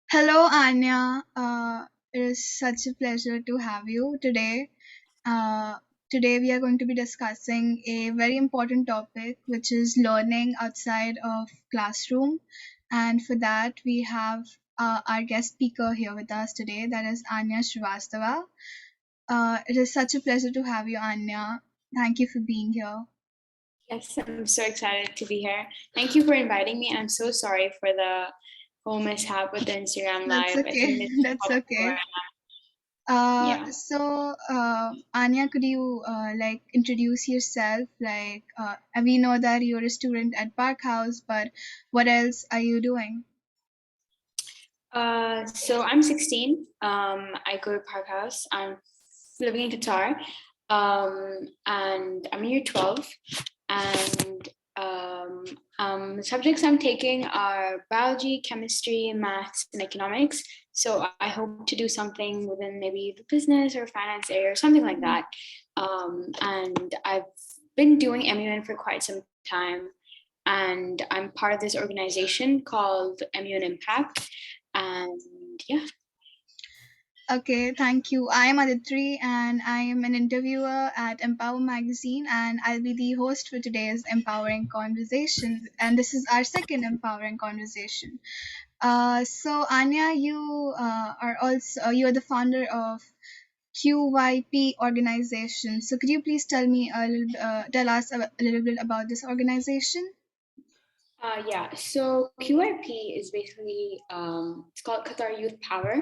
Hello, Anya. It is such a pleasure to have you today. Uh, Today, we are going to be discussing a very important topic, which is learning outside of classroom. And for that, we have our guest speaker here with us today. That is Anya Srivastava. It is such a pleasure to have you, Anya. Thank you for being here. Yes, I'm so excited to be here. Thank you for inviting me. I'm so sorry for the whole mishap with the Instagram That's live. I okay. think this is That's probably where okay. I yeah. Anya, could you like introduce yourself? We know that you're a student at Parkhouse, but what else are you doing? So I'm 16. I go to Parkhouse. I'm living in Qatar. And I'm in year 12. And the subjects I'm taking are biology, chemistry, maths, and economics. So I hope to do something within maybe the business or finance area or something like that. And I've been doing MUN for quite some time. And I'm part of this organization called MUN Impact. And yeah. Okay, thank you. I am Aditri and I am an interviewer at Empower Magazine, and I'll be the host for today's Empowering Conversation. And this is our second Empowering Conversation. Anya, you are also you're the founder of QYP Organization. So could you please tell us a little bit about this organization? Yeah, so QYP is basically it's called Qatar Youth Power.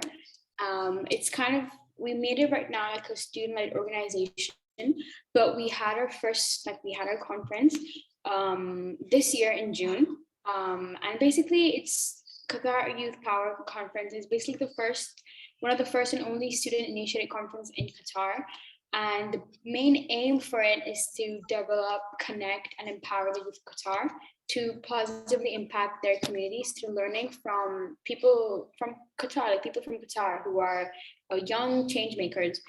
It's kind of we made it right now like a student-led organization, but we had our conference this year in June, and basically it's Qatar Youth Power Conference is basically one of the first and only student-initiated conference in Qatar. And the main aim for it is to develop, connect, and empower the youth of Qatar to positively impact their communities through learning from people from Qatar, like people from Qatar who are young change makers.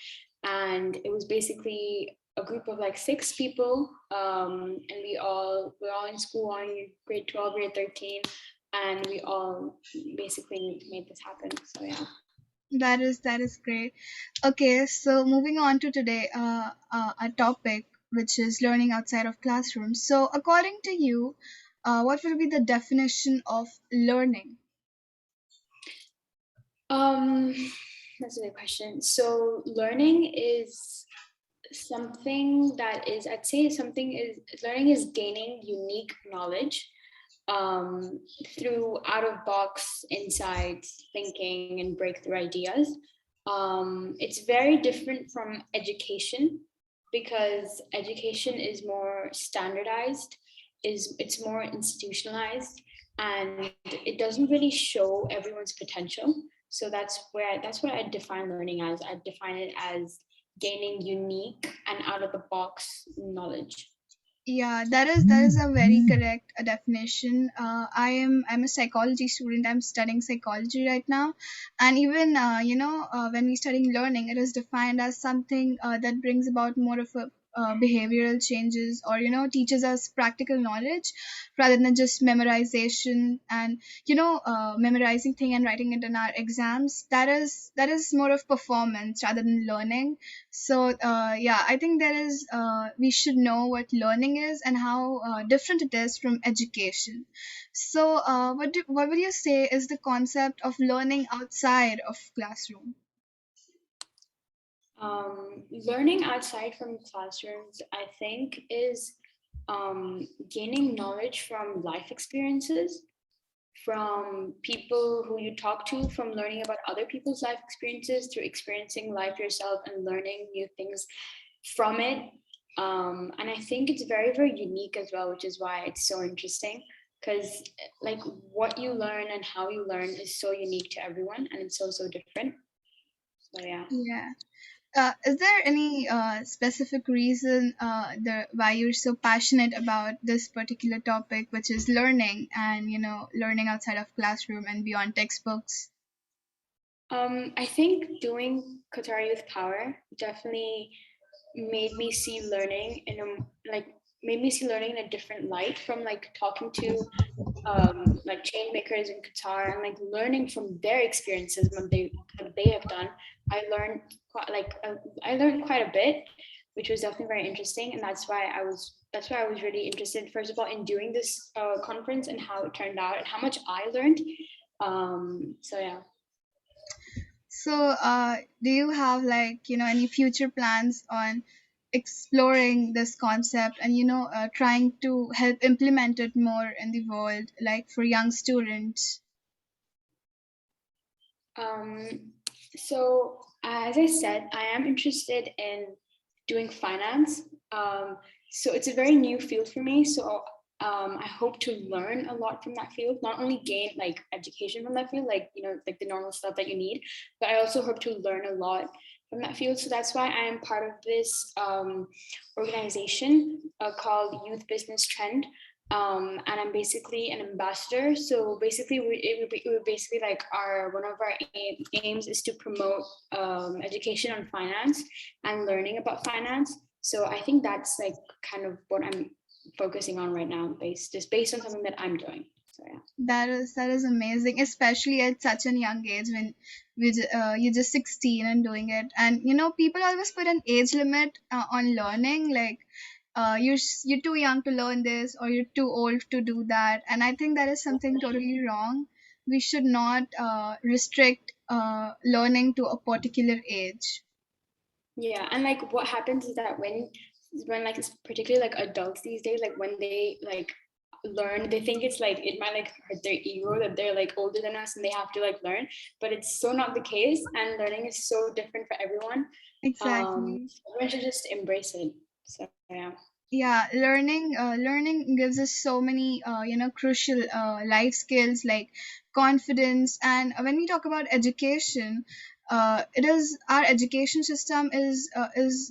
And it was basically a group of like 6 people, and we're all in school on grade 12, grade 13, and we all basically made this happen. So yeah. That is great. Okay, so moving on to today, a topic which is learning outside of classrooms. So according to you, what will be the definition of learning? Um, that's a good question. So learning is something that is, I'd say something is learning is gaining unique knowledge um, through out of box insights, thinking, and breakthrough ideas. It's very different from education because education is more standardized, is it's more institutionalized, and it doesn't really show everyone's potential. So that's what I define learning as. I define it as gaining unique and out of the box knowledge. Yeah, that is a very correct definition. I'm a psychology student. I'm studying psychology right now, and even when we studying learning, it is defined as something that brings about more of a behavioral changes, or teaches us practical knowledge rather than just memorization and memorizing thing and writing it in our exams. That is more of performance rather than learning. So I think we should know what learning is and how different it is from education. What would you say is the concept of learning outside of classroom? Learning outside from classrooms, I think, is gaining knowledge from life experiences, from people who you talk to, from learning about other people's life experiences, through experiencing life yourself and learning new things from it. And I think it's very, very unique as well, which is why it's so interesting because like what you learn and how you learn is so unique to everyone and it's so, so different. So yeah. Yeah. Is there any specific reason why you're so passionate about this particular topic, which is learning and learning outside of classroom and beyond textbooks? I think doing Qatar Youth Power definitely made me see learning in a like made me see learning in a different light, from like talking to like chain makers in Qatar and like learning from their experiences, what they have done. I learned I learned quite a bit, which was definitely very interesting, and that's why I was really interested, first of all, in doing this conference and how it turned out and how much I learned. So yeah. So, do you have like, any future plans on exploring this concept and, trying to help implement it more in the world, like for young students? Um, so as I said, I am interested in doing finance. So it's a very new field for me. So I hope to learn a lot from that field, not only gain like education from that field, like like the normal stuff that you need, but I also hope to learn a lot from that field. So that's why I am part of this organization called Youth Business Trend, and I'm basically an ambassador. So basically, it would basically like our one of our aims is to promote education on finance and learning about finance. So I think that's like kind of what I'm focusing on right now, based on something that I'm doing. So yeah. That is amazing, especially at such a young age when you're just 16 and doing it. And people always put an age limit on learning, like you're too young to learn this or you're too old to do that. And I think that is something totally wrong. We should not restrict learning to a particular age. Yeah, and like what happens is that when like it's particularly like adults these days, like when they like learn, they think it's like it might like hurt their ego that they're like older than us and they have to like learn, but it's so not the case. And learning is so different for everyone. Exactly. Everyone should just embrace it. So yeah. Yeah, learning gives us so many crucial life skills like confidence. And when we talk about education, it is our education system is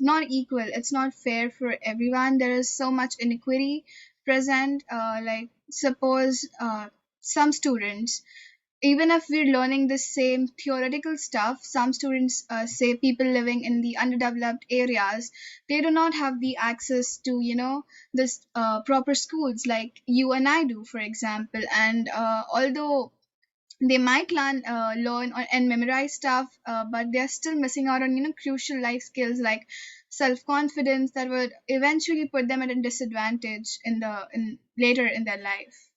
not equal. It's not fair for everyone. There is so much inequity present. Like suppose some students, even if we're learning the same theoretical stuff, some students, say people living in the underdeveloped areas, they do not have the access to this proper schools like you and I do, for example. And although they might learn and memorize stuff, but they're still missing out on crucial life skills like self confidence that would eventually put them at a disadvantage in later in their life.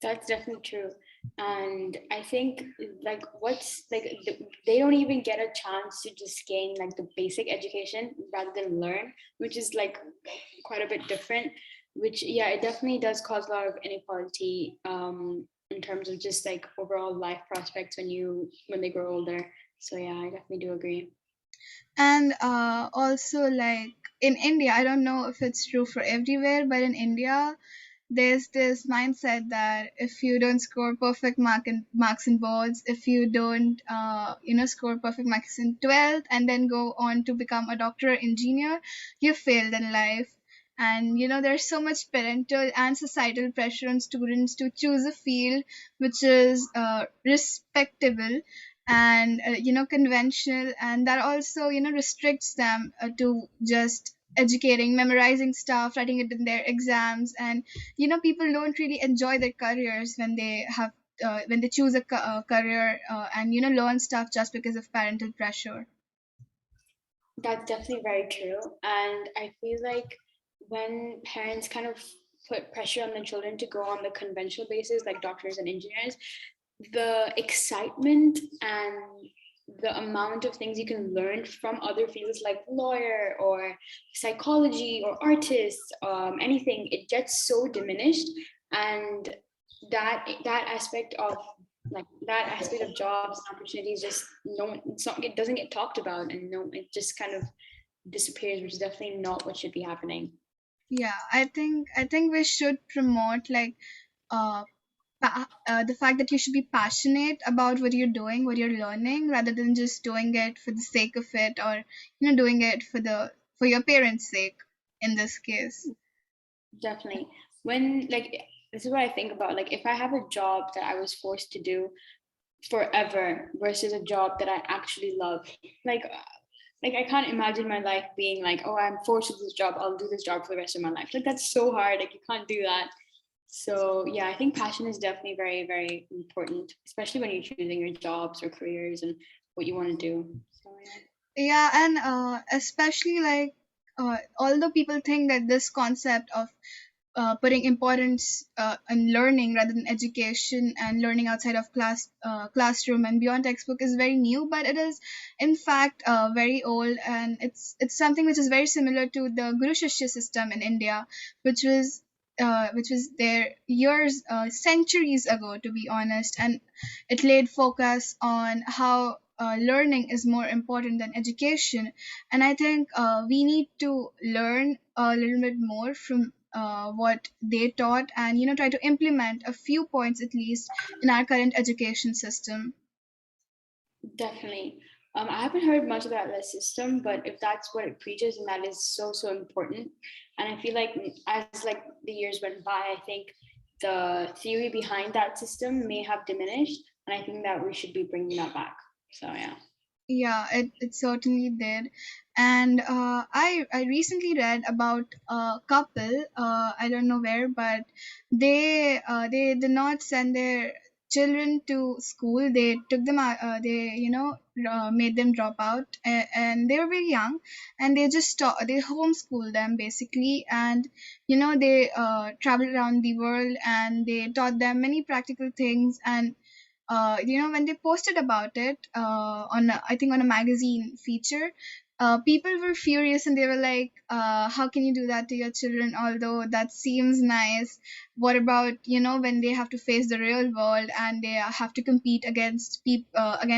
That's definitely true. And I think like they don't even get a chance to just gain like the basic education rather than learn, which is like quite a bit different. Which yeah, it definitely does cause a lot of inequality in terms of just like overall life prospects when they grow older. So yeah, I definitely do agree. And also, like in India, I don't know if it's true for everywhere, but in India, there's this mindset that if you don't score perfect marks in boards, if you don't score perfect marks in 12th and then go on to become a doctor or engineer, you failed in life. And there's so much parental and societal pressure on students to choose a field which is respectable and conventional, and that also restricts them to just educating, memorizing stuff, writing it in their exams. And people don't really enjoy their careers when they have when they choose a career and learn stuff just because of parental pressure. That's definitely very true. And I feel like when parents kind of put pressure on the children to go on the conventional basis, like doctors and engineers, the excitement and the amount of things you can learn from other fields like lawyer or psychology or artists, anything, it gets so diminished. And that aspect of that aspect of jobs and opportunities just no it's not it doesn't get talked about, and no it just kind of disappears, which is definitely not what should be happening. Yeah, I think we should promote like uh, the fact that you should be passionate about what you're doing, what you're learning, rather than just doing it for the sake of it, or doing it for your parents' sake in this case. Definitely. When like this is what I think about, like if I have a job that I was forced to do forever versus a job that I actually love, like like I can't imagine my life being like, oh, I'm forced to do this job, I'll do this job for the rest of my life. Like that's so hard. Like you can't do that. So yeah, I think passion is definitely very, very important, especially when you're choosing your jobs or careers and what you want to do. So yeah. Yeah, and especially like although people think that this concept of putting importance in learning rather than education and learning outside of classroom and beyond textbook is very new, but it is in fact very old, and it's something which is very similar to the Guru Shishya system in India, which was there years, centuries ago, to be honest, and it laid focus on how learning is more important than education. And I think we need to learn a little bit more from what they taught, and try to implement a few points at least in our current education system. Definitely. I haven't heard much about the system, but if that's what it preaches, and that is so so important. And I feel like as like the years went by, I think the theory behind that system may have diminished, and I think that we should be bringing that back. So yeah. Yeah, it certainly did. And I recently read about a couple, I don't know where, but they did not send their children to school. They took them out, they made them drop out, and they were very young, and they homeschooled them basically. And they traveled around the world, and they taught them many practical things. And when they posted about it I think on a magazine feature, people were furious, and they were like, how can you do that to your children? Although that seems nice, what about when they have to face the real world, and they have to compete against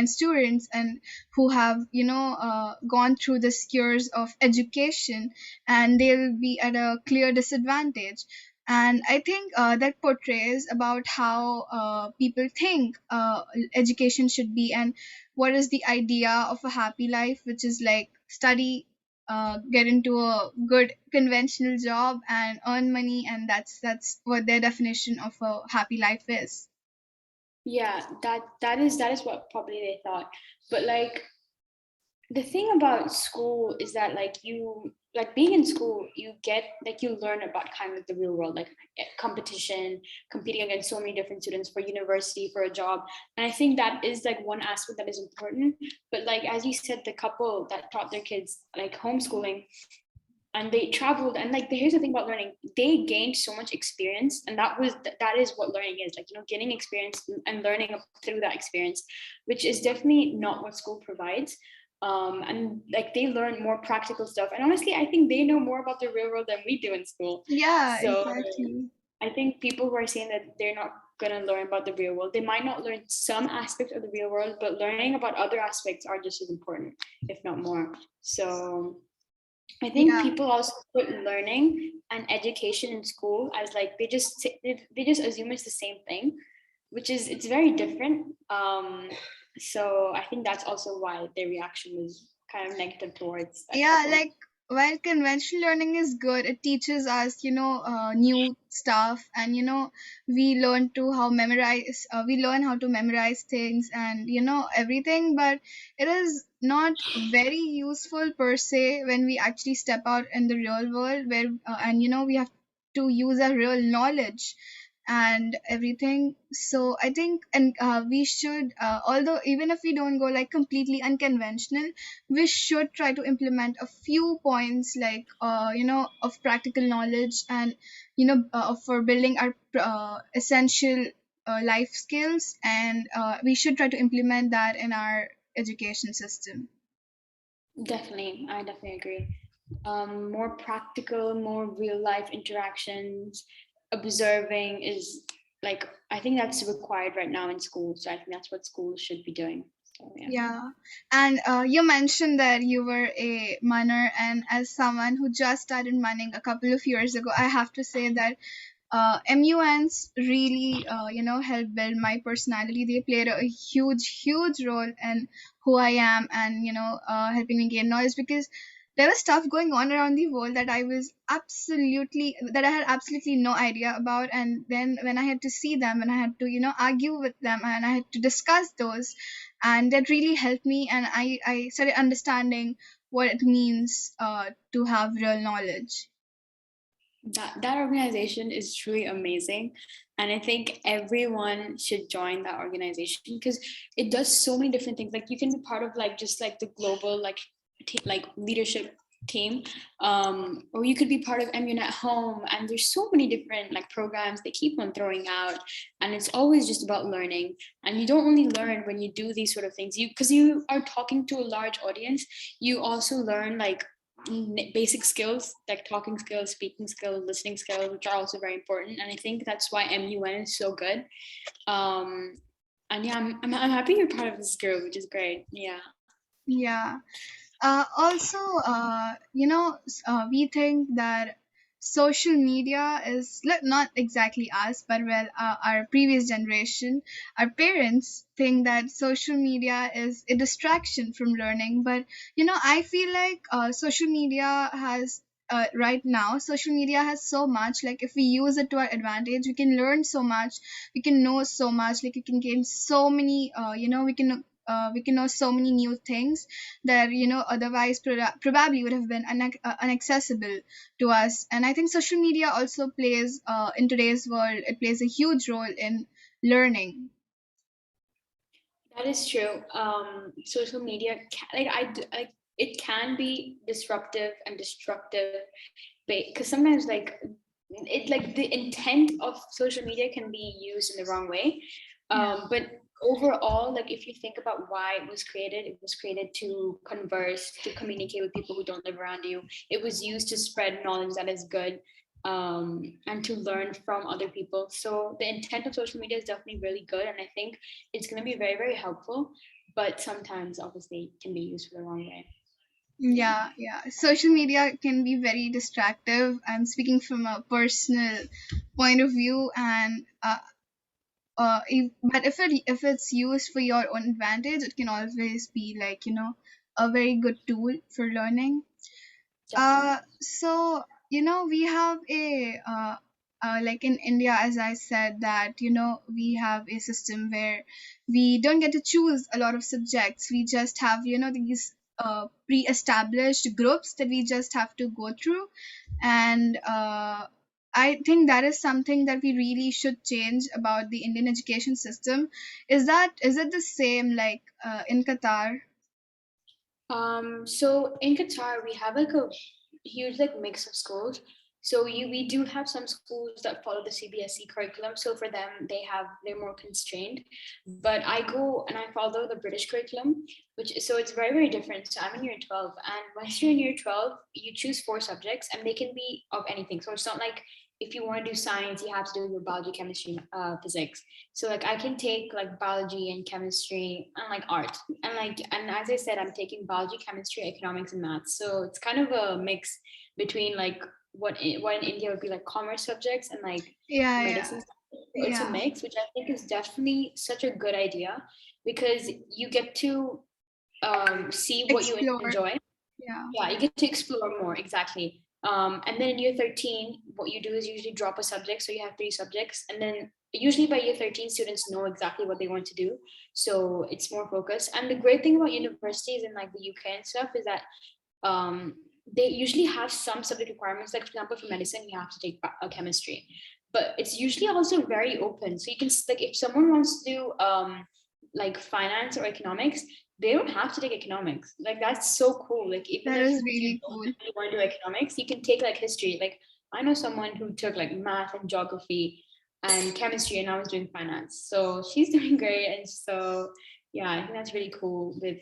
students and who have gone through the skills of education, and they'll be at a clear disadvantage. And I think that portrays about how people think education should be, and what is the idea of a happy life, which is like study, get into a good conventional job and earn money, and that's what their definition of a happy life is. Yeah, that is what probably they thought. But like the thing about school is that like you like being in school you get like you learn about kind of the real world, like competition, competing against so many different students for university, for a job. And I think that is like one aspect that is important. But like as you said, the couple that taught their kids like homeschooling and they traveled, and like here's the thing about learning, they gained so much experience, and that is what learning is, like gaining experience and learning through that experience, which is definitely not what school provides. And like they learn more practical stuff, and honestly I think they know more about the real world than we do in school. Yeah, So exactly. I think people who are saying that they're not going to learn about the real world, they might not learn some aspects of the real world, but learning about other aspects are just as important, if not more. So I think Yeah. people also put learning and education in school as like they just assume it's the same thing, which is it's very different. So I think that's also why their reaction was kind of negative towards that Yeah, couple. like while conventional learning is good, it teaches us new stuff, and we learn how to memorize things, and everything. But it is not very useful per se when we actually step out in the real world, where and we have to use our real knowledge and everything. So I think, and we should, although even if we don't go like completely unconventional, we should try to implement a few points, like of practical knowledge, and for building our essential life skills, and we should try to implement that in our education system. Definitely, I definitely agree. More practical, more real life interactions, observing is like I think that's required right now in school. So I think that's what schools should be doing. So yeah. Yeah, and you mentioned that you were a munner, and as someone who just started munning a couple of years ago, I have to say that MUNs really, helped build my personality. They played a huge, huge role in who I am, and helping me gain knowledge, because there was stuff going on around the world that I had absolutely no idea about. And then when I had to see them, and I had to argue with them, and I had to discuss those, and that really helped me. And I started understanding what it means to have real knowledge. That organization is truly amazing, and I think everyone should join that organization because it does so many different things. Like you can be part of like just like the global like like leadership team, or you could be part of MUN at home, and there's so many different like programs they keep on throwing out, and it's always just about learning. And you don't only learn when you do these sort of things, you because you are talking to a large audience, you also learn like basic skills like talking skills, speaking skills, listening skills, which are also very important. And I think that's why MUN is so good. Um, and yeah, I'm happy you're part of this group, which is great. Yeah. Yeah. Also, we think that social media is not exactly us, but well, our previous generation, our parents think that social media is a distraction from learning. But I feel like social media has. Right now, social media has so much. Like, if we use it to our advantage, we can learn so much, we can know so much. Like, we can gain so many. We can know so many new things that otherwise probably would have been inaccessible to us. And I think social media also plays in today's world, it plays a huge role in learning. That is true. Social media, like it can be disruptive and destructive, because sometimes like it like the intent of social media can be used in the wrong way. Yeah. But overall, like if you think about why it was created to converse, to communicate with people who don't live around you. It was used to spread knowledge that is good, and to learn from other people. So the intent of social media is definitely really good, and I think it's going to be very, very helpful. But sometimes, obviously, it can be used for the wrong way. Yeah. Yeah, social media can be very distractive. I'm speaking from a personal point of view. And but if it's used for your own advantage, it can always be like a very good tool for learning. Definitely. So we have like in India, as I said, that we have a system where we don't get to choose a lot of subjects. We just have these pre-established groups that we just have to go through. And I think that is something that we really should change about the Indian education system. Is it the same like in Qatar? So in Qatar, we have like a huge like mix of schools. So we do have some schools that follow the CBSE curriculum. So for them, they're more constrained. But I go and I follow the British curriculum, which so it's very, very different. So I'm in year 12, and once you're in year 12, you choose four subjects, and they can be of anything. So it's not like if you want to do science, you have to do your biology, chemistry, physics. So like I can take like biology and chemistry and like art, and as I said, I'm taking biology, chemistry, economics, and maths. So it's kind of a mix between like what in India would be like commerce subjects and like Yeah, yeah, medicine. So it's a yeah. mix, which I think is definitely such a good idea because you get to see what you Explore. enjoy. Yeah. Yeah, you get to explore more, exactly. And then in year 13, what you do is usually drop a subject. So you have three subjects. And then usually by year 13, students know exactly what they want to do. So it's more focused. And the great thing about universities in like the UK and stuff is that um, they usually have some subject requirements. Like, for example, for medicine, you have to take chemistry. But it's usually also very open. So you can, like, if someone wants to do like finance or economics, they don't have to take economics. Like that's so cool. Like even That if is you really don't cool. really want to do economics, you can take like history. Like I know someone who took like math and geography and chemistry and now is doing finance. So she's doing great. And so yeah, I think that's really cool with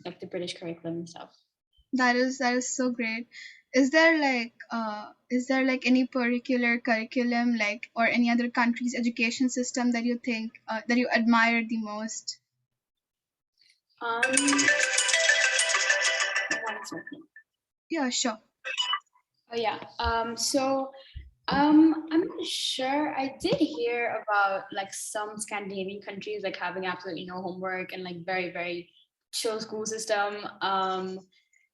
like the British curriculum and stuff. That is so great. Is there like any particular curriculum, like, or any other country's education system that you think that you admire the most? Um, one second. Yeah, sure. Oh yeah. I'm not sure. I did hear about like some Scandinavian countries like having absolutely no homework and like very, very chill school system.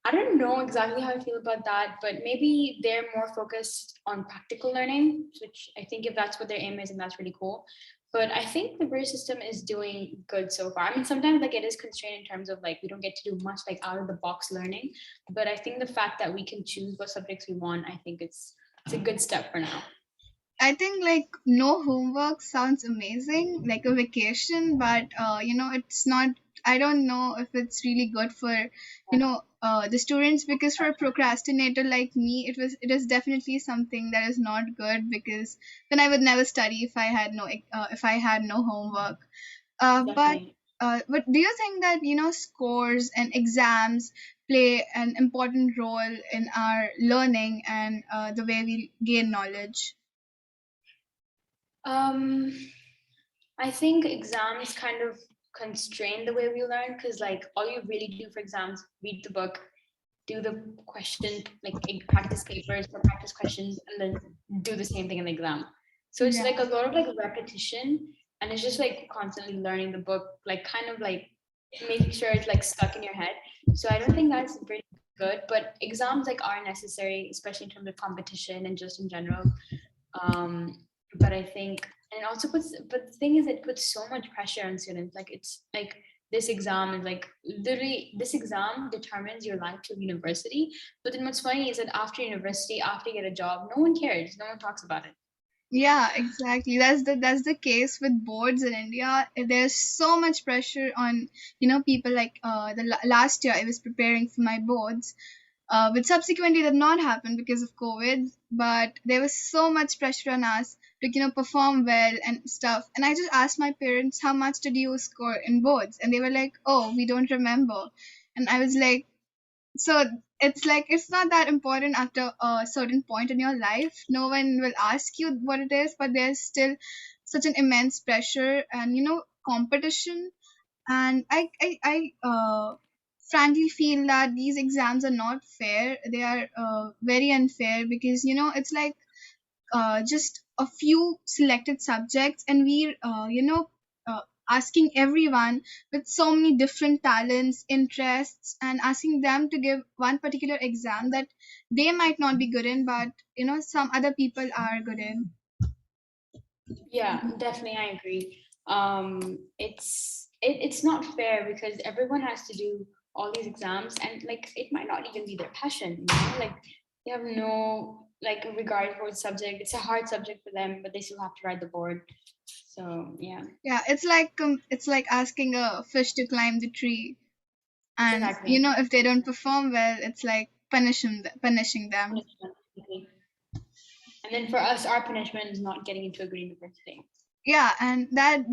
I don't know exactly how I feel about that, but maybe they're more focused on practical learning, which I think if that's what their aim is, and that's really cool. But I think the British system is doing good so far. I mean, sometimes like it is constrained in terms of like we don't get to do much like out of the box learning. But I think the fact that we can choose what subjects we want, I think it's a good step for now. I think like no homework sounds amazing, like a vacation, but it's not. I don't know if it's really good for the students, because for a procrastinator like me, it is definitely something that is not good, because then I would never study if I had no homework. But Definitely. but do you think that scores and exams play an important role in our learning and the way we gain knowledge? Um, I think exams kind of constrain the way we learn because like all you really do for exams, read the book, do the question, like practice papers or practice questions, and then do the same thing in the exam. So it's Yeah. like a lot of like repetition, and it's just like constantly learning the book, like kind of like making sure it's like stuck in your head. So I don't think that's pretty good. But exams like are necessary, especially in terms of competition and just in general. But I think, and it also puts, but the thing is, it puts so much pressure on students. Like it's like this exam is like literally this exam determines your life to university. But then what's funny is that after university, after you get a job, no one cares, no one talks about it. Yeah, exactly. That's the case with boards in India. There's so much pressure on people. Like last year, I was preparing for my boards, which subsequently did not happen because of COVID. But there was so much pressure on us to perform well and stuff. And I just asked my parents, how much did you score in boards? And they were like, oh, we don't remember. And I was like, so it's like it's not that important after a certain point in your life. No one will ask you what it is, but there's still such an immense pressure and competition. And I frankly feel that these exams are not fair. They are very unfair, because it's like just a few selected subjects, and we're asking everyone with so many different talents, interests, and asking them to give one particular exam that they might not be good in, but some other people are good in. Yeah, definitely, I agree. It's not fair because everyone has to do all these exams, and like it might not even be their passion. Like they have no like regard for the subject. It's a hard subject for them, but they still have to write the board. So yeah, Yeah, it's like asking a fish to climb the tree, and exactly. if they don't perform well, it's like punishing them. Punishment. Okay. And then for us, our punishment is not getting into a good university. Yeah, and that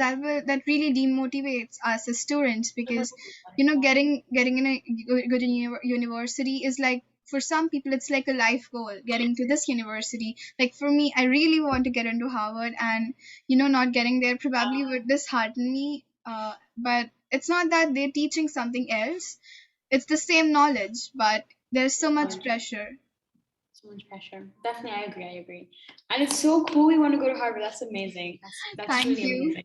really demotivates us as students, because getting in a good university is like, for some people it's like a life goal, getting to this university. Like for me, I really want to get into Harvard, and not getting there probably would dishearten me, but it's not that they're teaching something else. It's the same knowledge, but there's so much pressure. So much pressure. Definitely, I agree. I agree. And it's so cool. You want to go to Harvard. That's amazing. That's Thank really you. amazing.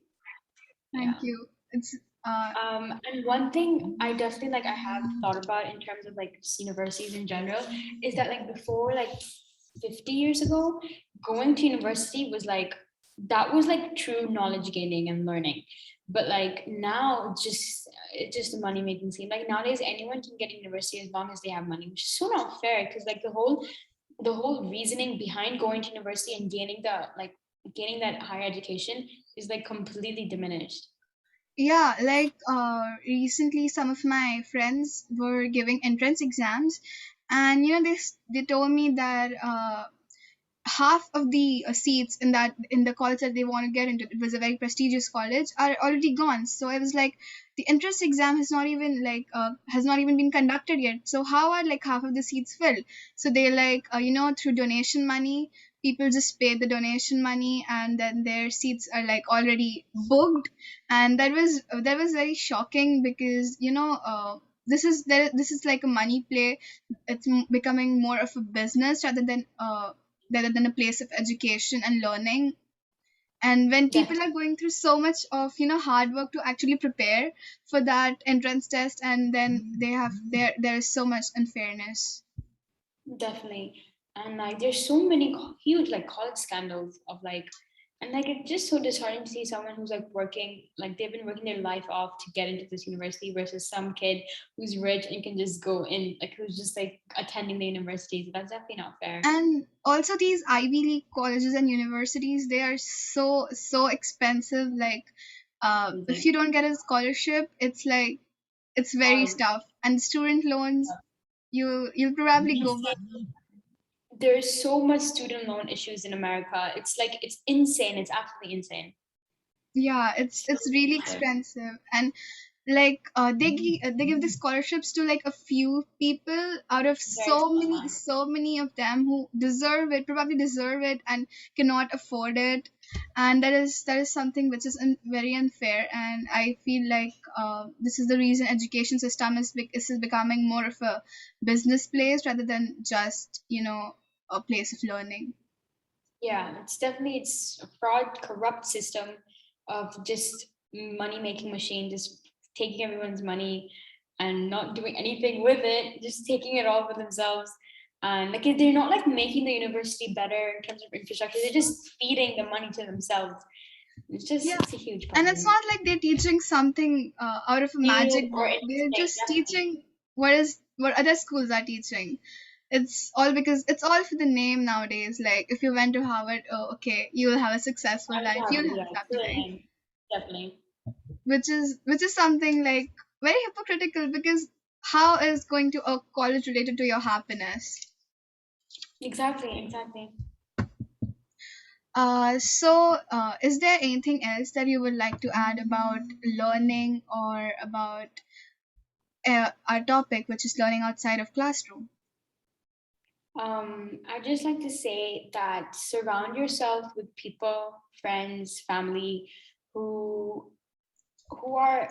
Thank Yeah. you. It's And one thing I definitely like I have thought about in terms of like universities in general is that like before like 50 years ago, going to university was like that was like true knowledge gaining and learning. But like now it's just a money making scheme. Like nowadays anyone can get university as long as they have money, which is so not fair because like the whole reasoning behind going to university and gaining that higher education is like completely diminished. Yeah, like recently some of my friends were giving entrance exams, and they told me that half of the seats in the college that they want to get into, it was a very prestigious college, are already gone. So I was like, the entrance exam has not even been conducted yet, so how are like half of the seats filled? So they like through donation money, people just pay the donation money, and then their seats are like already booked. And that was very shocking, because this is like a money play. It's becoming more of a business rather than a place of education and learning. And when people are going through so much of hard work to actually prepare for that entrance test, and then there is so much unfairness. Definitely. And like there's so many huge like college scandals of like And like it's just so disheartening to see someone who's like working, like they've been working their life off to get into this university versus some kid who's rich and can just go in, like who's just like attending the university. So that's definitely not fair. And also these Ivy League colleges and universities, they are so expensive. Like, if Amazing. you don't get a scholarship, it's like it's very Um, tough. And student loans, you'll probably go back. there's so much student loan issues in America. It's like it's insane. It's absolutely insane. Yeah, So it's really expensive. expensive. And like they give the scholarships to like a few people out of Very so many of them who deserve it, probably deserve it, and cannot afford it. And that is something which is very unfair. And I feel like this is the reason education system is becoming more of a business place rather than just a place of learning. Yeah, it's definitely it's a fraud, corrupt system of just money making machine, just taking everyone's money and not doing anything with it, just taking it all for themselves. And like they're not like making the university better in terms of infrastructure, they're just feeding the money to themselves. Yeah, It's a huge and it's problem. not like they're teaching something out of a New magic or book. They're interesting, just definitely. teaching what other schools are teaching. It's all for the name nowadays. Like if you went to Harvard, oh, okay, you will have a successful I life. You'll would have yeah, a it's happy the life, name. Definitely. which is something like very hypocritical because how is going to a college related to your happiness? Exactly, exactly. Is there anything else that you would like to add about learning or about our topic, which is learning outside of classroom? I'd just like to say that surround yourself with people, friends, family who who are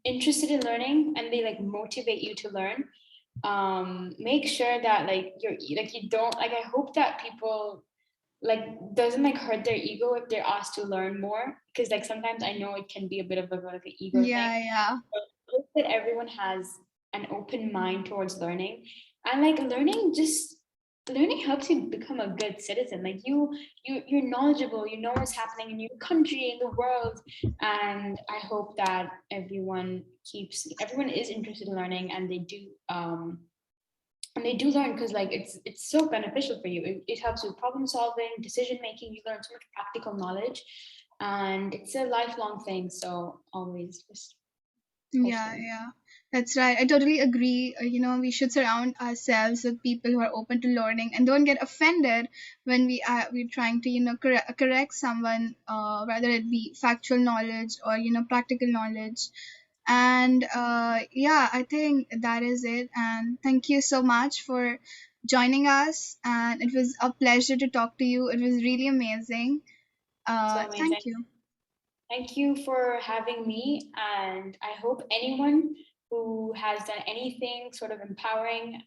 interested in learning and they like motivate you to learn. Make sure that like you don't like I hope that people like doesn't like hurt their ego if they're asked to learn more because like sometimes I know it can be a bit of like an ego thing. Yeah, yeah. Hope that everyone has an open mind towards learning and like learning helps you become a good citizen like you're knowledgeable, you know what's happening in your country, in the world. And I hope that everyone is interested in learning and they do learn because like it's so beneficial for you. It helps with problem solving, decision making. You learn so much practical knowledge and it's a lifelong thing, so always just Yeah, hopefully. yeah, that's right. I totally agree. We should surround ourselves with people who are open to learning and don't get offended when we're trying to correct someone, whether it be factual knowledge or practical knowledge. And yeah, I think that is it. And thank you so much for joining us. And it was a pleasure to talk to you. It was really amazing. So amazing. Thank you. Thank you for having me, and I hope anyone who has done anything sort of empowering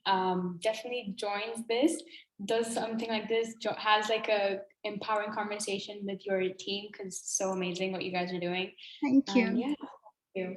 definitely joins this, does something like this, has like a empowering conversation with your team because it's so amazing what you guys are doing. Thank And you. yeah, thank you.